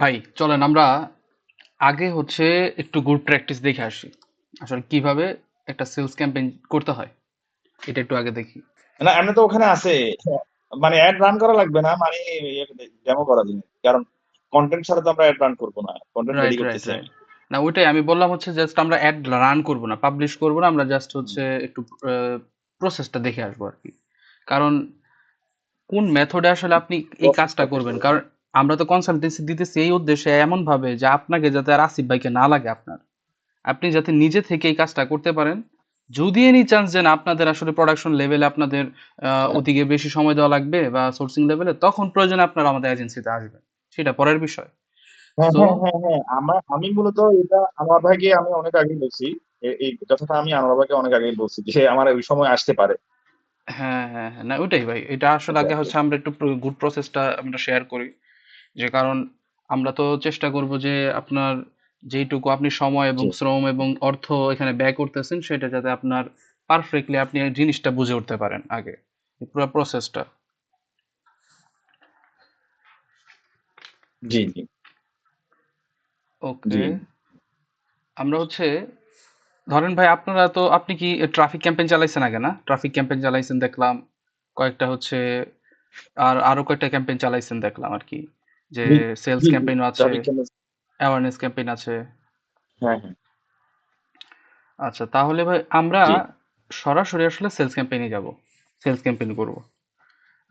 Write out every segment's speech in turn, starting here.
ভাই চলেন আমরা আগে হচ্ছে একটু গুড প্র্যাকটিস দেখে আসি। আসলে কিভাবে একটা সেলস ক্যাম্পেইন করতে হয় এটা একটু আগে দেখি। না, এমনি তো ওখানে আছে। মানে অ্যাড রান করা লাগবে না, মানে ডেমো করা জিনিস, কারণ কন্টেন্ট ছাড়া তো আমরা অ্যাড রান করবো না, কন্টেন্ট রেডি রাইট রাইট করতেছি রাইট। আমি। না ওইটাই আমি বললাম হচ্ছে জাস্ট আমরা অ্যাড রান করব না, পাবলিশ করব না, আমরা জাস্ট হুম। হচ্ছে একটু প্রসেসটা দেখে আসবো আর কি। কারণ কোন মেথডে আসলে আপনি এই কাজটা প্রসেসটা কি করবেন, করে? কারণ আমরা তো কনসালটেন্সি দিতেছি এই উদ্দেশ্যে এমন ভাবে যে আপনাকে যাতে আর আসিফ ভাইকে না লাগে, আপনার আপনি যাতে নিজে থেকে এই কাজটা করতে পারেন। যদি এনি চান্স যে না আপনাদের আসলে প্রোডাকশন লেভেলে আপনাদের হ্যাঁ, ওদিকে বেশি সময় দেওয়া লাগবে বা সোর্সিং লেভেলে, তখন প্রয়োজনে আপনারা আমাদের এজেন্সিতে আসবেন, সেটা পরের বিষয়। হ্যাঁ, সো হ্যাঁ, হ্যাঁ, হ্যাঁ, আমি মূলত এটা আমার ভাইকে আমি অনেক আগেই বলছি। এই কথাটা আমি আমার ভাইকে অনেক আগেই বলছি যে আমার ওই সময় আসতে পারে। হ্যাঁ হ্যাঁ হ্যাঁ, না ওইটাই ভাই, এটা আসলে এটা আগে আর কি। হচ্ছে আমরা একটু গুড প্রসেসটা আমরা শেয়ার করি। যে কারণ আমরা তো চেষ্টা করব যে আপনার যেইটুকু আপনি সময় এবং জি। শ্রম এবং অর্থ এখানে ব্যয় করতেছেন সেটা যাতে আপনার পারফেক্টলি আপনি এই জিনিসটা বুঝে উঠতে পারেন আগে, এই পুরো প্রসেসটা। জি, জি, জি। ওকে। আমরা হচ্ছে ধরেন ভাই আপনারা তো, আপনি কি ট্রাফিক ক্যাম্পেইন চালাইছেন আগে? না ট্রাফিক ক্যাম্পেইন চালাইছেন দেখলাম, কয়েকটা হচ্ছে আর আরো কয়েকটা ক্যাম্পেইন চালাইছেন দেখলাম আর কি, যে জি, সেলস জি, জি। ক্যাম্পেইনও আছে, ট্রাফিক জ্যাম। অ্যাওয়ারনেস ক্যাম্পেইন আছে। হ্যাঁ, হ্যাঁ। আচ্ছা তাহলে ভাই আমরা জি, সরাসরি আসলে সেলস ক্যাম্পেইনে যাব, সেলস ক্যাম্পেইন করব।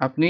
আপনি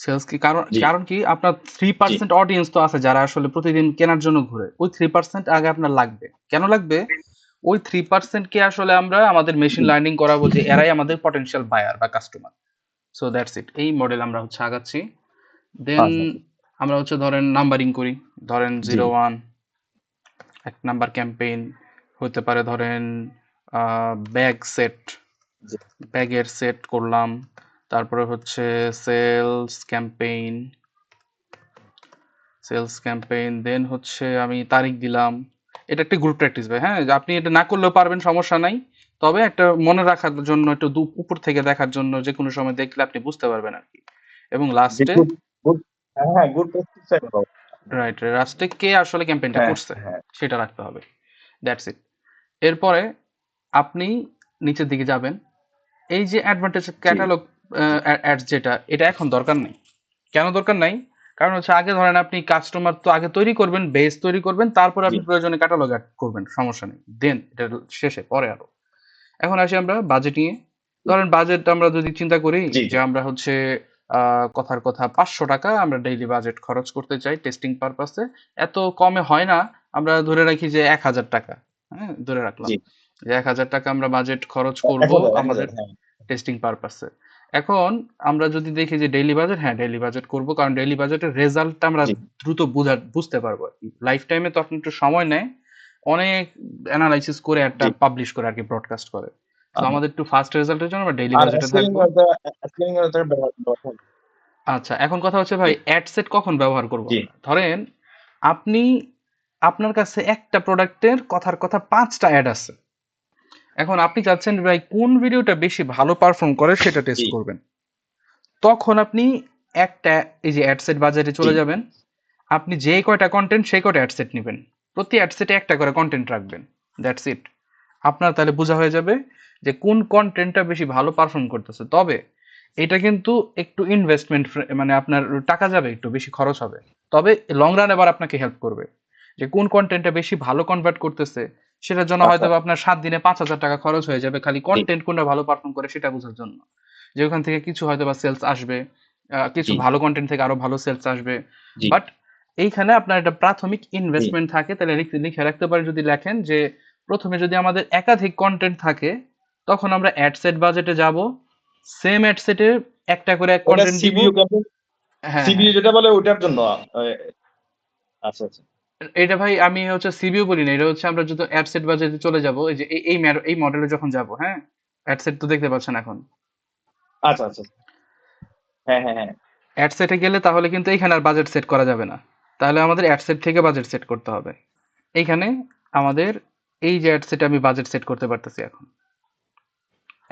সেলস কি, কারণ জি, কারণ কি আপনার থ্রি জি, পার্সেন্ট অডিয়েন্স তো আছে যারা আসলে প্রতিদিন কেনার জন্য ঘুরে, ওই 3% আগে আপনার লাগবে। কেন লাগবে? ওই 3% কে আসলে আমরা আমাদের মেশিন জি। লার্নিং করাবো যে এরাই আমাদের পটেনশিয়াল বায়ার বা কাস্টমার। সো দ্যাটস ইট, এই মডেল আমরা হচ্ছে আগাচ্ছি। দেন আচ্ছা, আচ্ছা। আমরা হচ্ছে ধরেন নাম্বারিং করি। ধরেন জি, 01 এক নাম্বার ক্যাম্পেইন হতে পারে, ধরেন ব্যাগ সেট, জি, ব্যাগের সেট করলাম। তারপরে হচ্ছে সেলস ক্যাম্পেইন, সেলস ক্যাম্পেইন দেন হচ্ছে আমি তারিখ দিলাম। এটা একটা গ্রুপ প্র্যাকটিস ভাই, হ্যাঁ যে আপনি এটা না করলেও পারবেন, সমস্যা নাই। তবে একটা মনে রাখার জন্য, একটু উপর থেকে দেখার জন্য, যে কোনো সময় দেখলে আপনি বুঝতে পারবেন আর কি। এবং জি। লাস্টে, গুড, গুড। হ্যাঁ, হ্যাঁ, গুড প্র্যাকটিস। রাইট, লাস্টে কে আসলে ক্যাম্পেইনটা হ্যাঁ, করছে হ্যাঁ। সেটা রাখতে হবে। That's it. এরপরে আপনি নিচের দিকে যাবেন। এই যে অ্যাডভান্টেজ জি, ক্যাটালগ জি, অ্যাডস, যেটা এটা এখন দরকার নেই। কেন দরকার নাই? কারণ হচ্ছে আগে ধরেন আপনি কাস্টমার তো আগে তৈরি করবেন, বেস তৈরি করবেন, তারপর জি, আপনি প্রয়োজনে ক্যাটালগ অ্যাড করবেন, সমস্যা নেই। দেন এটা শেষে পরে আরো। এখন আসি আমরা বাজেটিং এ। ধরেন বাজেট আমরা যদি চিন্তা করি জি, যে জি, আমরা হচ্ছে কথার কথা 500 টাকা আমরা ডেইলি বাজেট খরচ করতে চাই টেস্টিং পারপাসে। এত কমে হয় না, আমরা ধরে রাখি যে 1000 টাকা। হ্যাঁ ধরে রাখলাম জি। যে 1000 টাকা আমরা বাজেট খরচ করব ১,০০০, আমাদের ১,০০০, হ্যাঁ। টেস্টিং পারপাসে। এখন আমরা যদি দেখি যে ডেইলি বাজেট, হ্যাঁ ডেইলি বাজেট করব, কারণ ডেইলি বাজেটের রেজাল্টটা আমরা জি, দ্রুত বুঝতে পারবো আর কি। লাইফ টাইমে তো আপনি একটু সময় নেয়, অনেক অ্যানালাইসিস করে একটা জি। পাবলিশ করে আর কি, ব্রডকাস্ট করে। তো আচ্ছা। আমাদের একটু ফাস্ট রেজাল্টের জন্য আমরা ডেইলি আর বাজেটে স্কেলিং থাকবো। এর স্কেলিং এর ব্যবহার ব্যবহার। আচ্ছা এখন কথা হচ্ছে জি, ভাই অ্যাড সেট কখন ব্যবহার করব জি, আমরা। ধরেন আপনি, আপনার কাছে একটা প্রোডাক্টের কথার কথা 5টা অ্যাড আছে। এখন আপনি চাচ্ছেন ভাই কোন ভিডিওটা বেশি ভালো পারফর্ম করে সেটা জি, টেস্ট করবেন। তখন আপনি একটা, এই যে অ্যাড সেট বাজারে জি। চলে যাবেন। আপনি যে কয়টা কন্টেন্ট সেই কয়টা অ্যাড সেট নেবেন, প্রতি অ্যাড সেটে একটা করে কন্টেন্ট রাখবেন। That's it. আপনার তাহলে বোঝা হয়ে যাবে যে কোন কন্টেন্টটা বেশি ভালো পারফর্ম করতেছে। তবে এটা কিন্তু একটু ইনভেস্টমেন্ট, মানে আপনার টাকা যাবে, একটু বেশি খরচ হবে। তবে লং রান আবার আপনাকে হেল্প করবে, যে কোন কন্টেন্টটা বেশি ভালো কনভার্ট করতেছে। সেটার জন্য হয়তো আচ্ছা। বা আপনার 7 দিনে 5,000 টাকা খরচ হয়ে যাবে খালি জি, কন্টেন্ট কোনটা ভালো পারফর্ম করে সেটা বোঝার জন্য। যে ওখান থেকে কিছু হয়তো বা সেলস আসবে, কিছু জি, ভালো কন্টেন্ট থেকে আরো ভালো সেলস আসবে। জি, বাট এইখানে আপনার একটা প্রাথমিক জি। ইনভেস্টমেন্ট থাকে, তাহলে লিখে রাখতে পারেন, যদি লেখেন যে প্রথমে যদি আমাদের একাধিক কন্টেন্ট থাকে, তখন আমরা অ্যাড সেট বাজেটে যাব, সেম অ্যাড সেটে একটা করে ওটা কন্টেন্ট দিব। সিবিইউ ক্যাম্পেইন, হ্যাঁ হ্যাঁ। সিবিইউ যেটা বলে ওটার জন্য। এ আচ্ছা, আচ্ছা। এটা ভাই আমি হচ্ছে সিবিও বলি না, এটা হচ্ছে আমরা যদি অ্যাড সেট বাজেটে চলে যাব, এই যে এই মডেলে যখন যাব, হ্যাঁ অ্যাড সেট তো দেখতে পাচ্ছেন এখন। আচ্ছা, আচ্ছা। হ্যাঁ, হ্যাঁ, হ্যাঁ। অ্যাড সেটে গেলে তাহলে কিন্তু এইখানে আর বাজেট সেট করা যাবে না, তাহলে আমাদের অ্যাড সেট থেকে বাজেট সেট করতে হবে। এইখানে আমাদের এই যে অ্যাড সেটে আমি বাজেট সেট করতে পারতেছি এখন।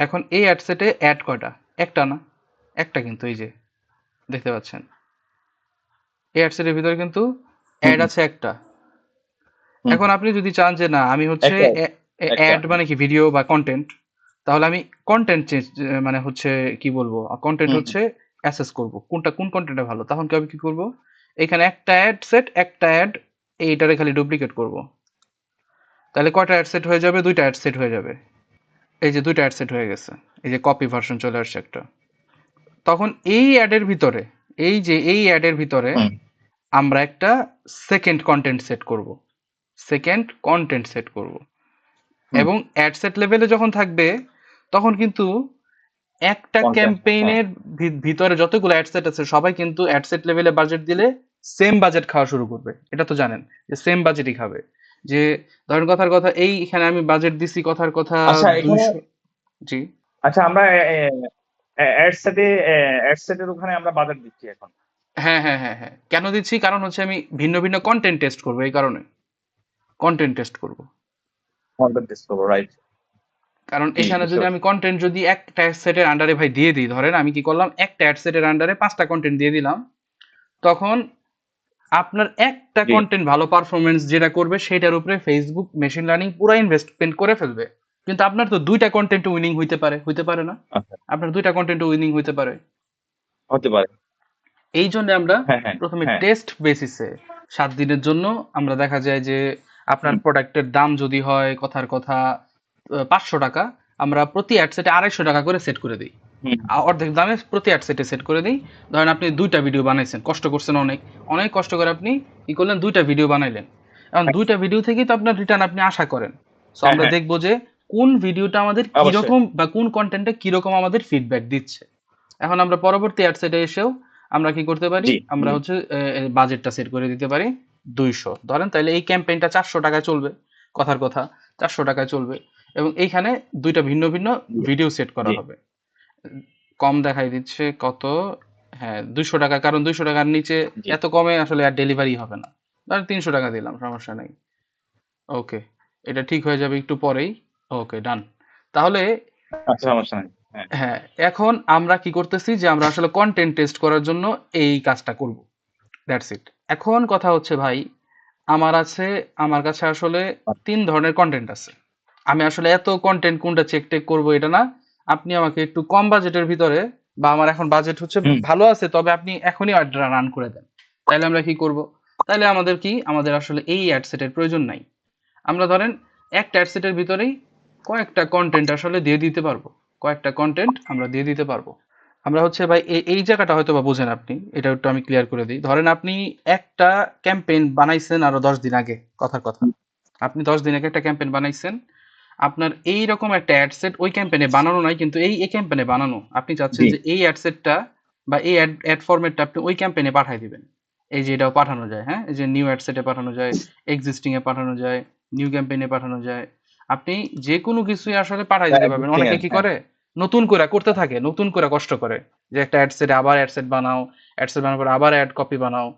এখন এই অ্যাড সেটে অ্যাড কয়টা? একটা না, একটা কিন্তু এই যে দেখতে পাচ্ছেন, এই অ্যাড সেটের ভিতরে কিন্তু অ্যাড আছে একটা। হুম, এখন আপনি যদি চান যে না আমি হচ্ছে একটা একটা অ্যাড মানে কি ভিডিও বা কন্টেন্ট, তাহলে আমি কন্টেন্ট চেঞ্জ মানে হচ্ছে কি বলবো কন্টেন্ট হুম, হচ্ছে অ্যাসেস করব কোনটা কোন কন্টেন্টটা ভালো, তখন কি আমি কি করব, এখানে একটা অ্যাড সেট একটা অ্যাড এইটারে খালি ডুপ্লিকেট করব, তাহলে কয়টা অ্যাড সেট হয়ে যাবে, দুইটা অ্যাড সেট হয়ে যাবে। এই যে দুইটা অ্যাড সেট হয়ে গেছে, এই যে কপি ভার্সন চলে আসছে একটা। তখন এই অ্যাডের ভিতরে, এই যে এই অ্যাডের ভিতরে হুম, আমরা একটা সেকেন্ড কন্টেন্ট সেট করব, সেকেন্ড কন্টেন্ট সেট করব। হুম, এবং অ্যাড সেট লেভেলে যখন থাকবে তখন কিন্তু একটা কন্টেন্ট, হ্যাঁ, ক্যাম্পেইনের ভিতরে যতগুলো অ্যাড সেট আছে সবাই কিন্তু অ্যাড সেট লেভেলে বাজেট দিলে সেম বাজেট খাওয়া শুরু করবে, এটা তো জানেন যে সেম বাজেটই খাবে। যে ধরেন কথার কথা এই এখানে আমি বাজেট দিছি কথার কথা আচ্ছা এখানে 200। জি। আচ্ছা আমরা অ্যাড সেটের ওখানে আমরা বাজেট দিচ্ছি এখন। হ্যাঁ হ্যাঁ হ্যাঁ হ্যাঁ, কেন দিচ্ছি, কারণ হচ্ছে আমি ভিন্ন ভিন্ন কন্টেন্ট টেস্ট করবো, এই কারণে কন্টেন্ট টেস্ট করব। কন্টেন্ট টেস্ট করবো, রাইট? কারণ জি, এখানে বুঝতে যদি পারছি। আমি কন্টেন্ট যদি একটা সেটের আন্ডারে ভাই দিয়ে দিই, ধরেন আমি কি করলাম একটা অ্যাড সেটের আন্ডারে 5টা কন্টেন্ট দিয়ে দিলাম, তখন আপনার একটা জি, কন্টেন্ট ভালো পারফরমেন্স যেটা করবে সেটার উপরে ফেসবুক মেশিন লার্নিং পুরো ইনভেস্টমেন্ট করে ফেলবে। কিন্তু আপনার তো দুইটা কন্টেন্ট উইনিং হইতে পারে, হইতে পারে না? আচ্ছা, আপনার দুইটা কন্টেন্ট উইনিং হইতে পারে। হতে পারে। এই জন্য আমরা হ্যাঁ, হ্যাঁ, প্রথমে হ্যাঁ, টেস্ট বেসিসে 7 দিনের জন্য আমরা দেখা যায় যে আপনার হুম, প্রোডাক্টের দাম যদি হয় কথার কথা 500 টাকা, আমরা প্রতি অ্যাড সেটে 250 টাকা করে সেট করে দিই। হুম, অর্ধেক দামে প্রতি অ্যাড সেটে সেট করে দিই। ধরেন আপনি দুইটা ভিডিও বানাইছেন, কষ্ট করছেন অনেক, অনেক কষ্ট করে আপনি কি করলেন, দুইটা ভিডিও বানাইলেন। এখন হ্যাঁ, দুইটা ভিডিও থেকেই তো আপনার রিটার্ন আপনি আশা করেন। সো হ্যাঁ, আমরা হ্যাঁ, দেখবো যে কোন ভিডিওটা আমাদের অবশ্যই। কিরকম বা কোন কন্টেন্টে কিরকম আমাদের ফিডব্যাক দিচ্ছে। এখন আমরা পরবর্তী অ্যাড সেটে এসেও আমরা কি করতে পারি, জি, আমরা জি, হচ্ছে বাজেটটা সেট করে দিতে পারি 200, ধরেন তাহলে এই ক্যাম্পেইনটা 400 টাকায় চলবে, কথার কথা 400 টাকায় চলবে। এবং এইখানে দুইটা ভিন্ন ভিন্ন জি, ভিডিও সেট করা জি, হবে। কম দেখাই দিচ্ছে কত, হ্যাঁ 200 টাকা, কারণ 200 টাকার নিচে জি। এত কমে আসলে আর ডেলিভারি হবে না। ধরেন 300 টাকা দিলাম, সমস্যা নেই। ওকে, এটা ঠিক হয়ে যাবে একটু পরেই। ওকে, ডান। তাহলে আচ্ছা, সমস্যা নেই। হ্যাঁ, হ্যাঁ, এখন আমরা কি করতেছি যে আমরা আসলে কন্টেন্ট টেস্ট করার জন্য এই কাজটা করব, দ্যাটস ইট। এখন কথা হচ্ছে ভাই, আমার আছে, আমার কাছে আসলে 3 ধরনের কন্টেন্ট আছে। আমি আসলে এত কন্টেন্ট কোনটা চেক টেক করবো এটা না, আপনি আমাকে একটু কম বাজেটের ভিতরে, বা আমার এখন বাজেট হচ্ছে হুম, ভালো আছে তবে আপনি এখনই রান করে দেন, তাইলে আমরা কি করব, তাইলে আমাদের কি, আমাদের আসলে এই অ্যাড সেটের প্রয়োজন নাই। আমরা ধরেন একটা অ্যাড সেটের ভিতরেই কয়েকটা কন্টেন্ট আসলে দিয়ে দিতে পারবো, কয়েকটা কন্টেন্ট আমরা দিয়ে দিতে পারবো। আমরা হচ্ছে ভাই এই জায়গাটা হয়তো বা বোঝেন আপনি, এটা একটু আমি ক্লিয়ার করে দিই। ধরেন আপনি একটা ক্যাম্পেইন বানাইছেন আরো 10 দিন আগে, কথার কথা হুম, আপনি 10 দিন আগে একটা ক্যাম্পেইন বানাইছেন, আপনার এই রকম একটা অ্যাড সেট ওই ক্যাম্পেইনে বানানো নাই, কিন্তু এই ক্যাম্পেইনে বানানো, আপনি চাচ্ছেন জি, যে এই অ্যাড সেটটা বা এই অ্যাড ফরম্যাটটা আপনি ওই ক্যাম্পেইনে পাঠিয়ে দিবেন। এই যে এটাও পাঠানো যায়, হ্যাঁ, এই যে নিউ অ্যাড সেটে পাঠানো যায়, এক্সিস্টিং এ পাঠানো যায়, নিউ ক্যাম্পেইনে পাঠানো যায়। আপনি যে কোনো কিছুই আসলে পাঠাই দিতে পারবেন। এক্সিস্টিং অনেকে এর, কি হ্যাঁ, করে, নতুন করে করতে থাকে, নতুন করে কষ্ট করে, যে একটা অ্যাড সেটে আবার অ্যাড সেট বানাও, অ্যাড সেট বানানোর পর আবার অ্যাড কপি বানাও,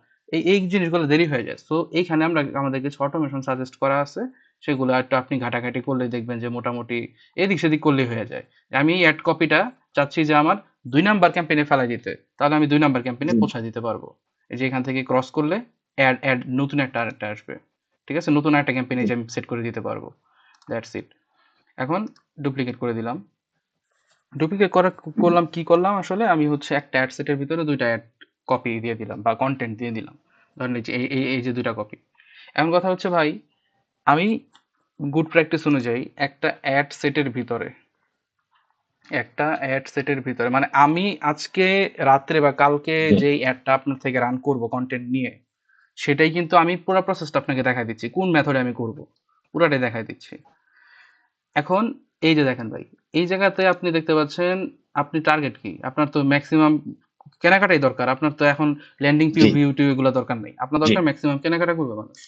এই জিনিসগুলো দেরি হয়ে যায়। সো এইখানে আমরা আমাদের কিছু অটোমেশন সাজেস্ট করা আছে, সেগুলো একটু আপনি ঘাটাঘাটি করলে দেখবেন যে মোটামুটি এদিক সেদিক করলেই হয়ে যায়। আমি এই অ্যাড কপিটা চাচ্ছি যে আমার 2 নাম্বার ক্যাম্পেইনে ফেলাই দিতে, তাহলে আমি 2 নাম্বার ক্যাম্পেইনে জি, পৌঁছায় দিতে পারবো। এই যে এখান থেকে ক্রস করলে অ্যাড অ্যাড নতুন একটা আরেকটা আসবে, ঠিক আছে, নতুন একটা ক্যাম্পেইনে জি, যে আমি সেট করে দিতে পারবো। That's it. এখন ডুপ্লিকেট করে দিলাম। ডুপ্লিকেট করা করলাম কি করলাম আসলে, আমি হচ্ছে একটা অ্যাড সেটের ভিতরে দুইটা অ্যাড কপি দিয়ে দিলাম বা কন্টেন্ট দিয়ে দিলাম। ধরেন এই যে এই যে দুইটা কপি। এমন কথা হচ্ছে ভাই, আমি গুড প্র্যাকটিস অনুযায়ী একটা অ্যাড সেটের ভিতরে মানে আমি আজকে রাত্রে বা কালকে জি, যেই অ্যাডটা আপনার থেকে রান করব কন্টেন্ট নিয়ে, সেটাই কিন্তু আমি পুরো প্রসেসটা আপনাকে দেখাই দিচ্ছি, কোন মেথডে আমি করব পুরাটাই দেখাই দিচ্ছি। এখন এই যে দেখেন ভাই, এই জায়গাতে আপনি দেখতে পাচ্ছেন, আপনি টার্গেট কি, আপনার তো ম্যাক্সিমাম কেনাকাটাই দরকার, আপনার তো এখন ল্যান্ডিং জি, ভিউ টিউ এগুলো দরকার নেই, আপনার জি, দরকার ম্যাক্সিমাম কেনাকাটা করবে মানুষ।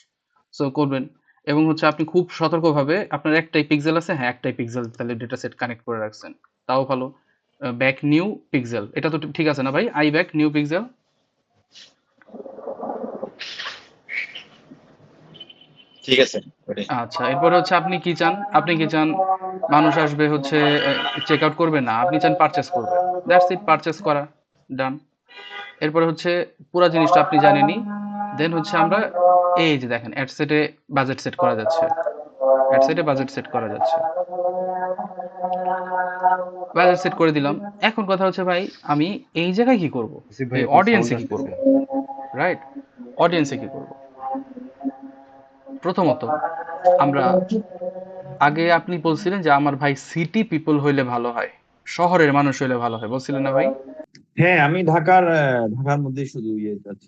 সো করবেন। এবং হচ্ছে আপনি খুব সতর্কভাবে আপনার একটাই পিক্সেল আছে, হ্যাঁ একটাই পিক্সেল তাহলে ডেটা সেট কানেক্ট করে রাখছেন, তাও ভালো। ব্যাক নিউ পিক্সেল, এটা তো ঠিক আছে না ভাই, আই ব্যাক নিউ পিক্সেল। ঠিক আছে, ওটাই। আচ্ছা, এরপরে হচ্ছে আপনি কি চান, আপনি কি চান মানুষ আসবে হচ্ছে চেক আউট করবে, না আপনি চান পারচেস করবে, দ্যাটস ইট, পারচেস করা, ডান। এরপরে হচ্ছে পুরো জিনিসটা আপনি জানেনই, দেন হচ্ছে আমরা এই যে দেখেন অ্যাডসেটে বাজেট সেট করা যাচ্ছে, অ্যাডসেটে বাজেট সেট করা যাচ্ছে, বাজেট সেট করে দিলাম। এখন কথা হচ্ছে ভাই আমি এই জায়গায় কি করব, আসিফ ভাই এই আপনার সাউন্ড অডিয়েন্সে কি করব, আসতেছে। রাইট? অডিয়েন্সে কি করব? প্রথমত আমরা আগে আপনি বলছিলেন যে আমার ভাই সিটি পিপল হইলে ভালো হয়, শহরের মানুষ হইলে ভালো হয়, বলছিলেন না ভাই? হ্যাঁ, আমি ঢাকার মধ্যেই শুধু ইয়ে যাচ্ছি।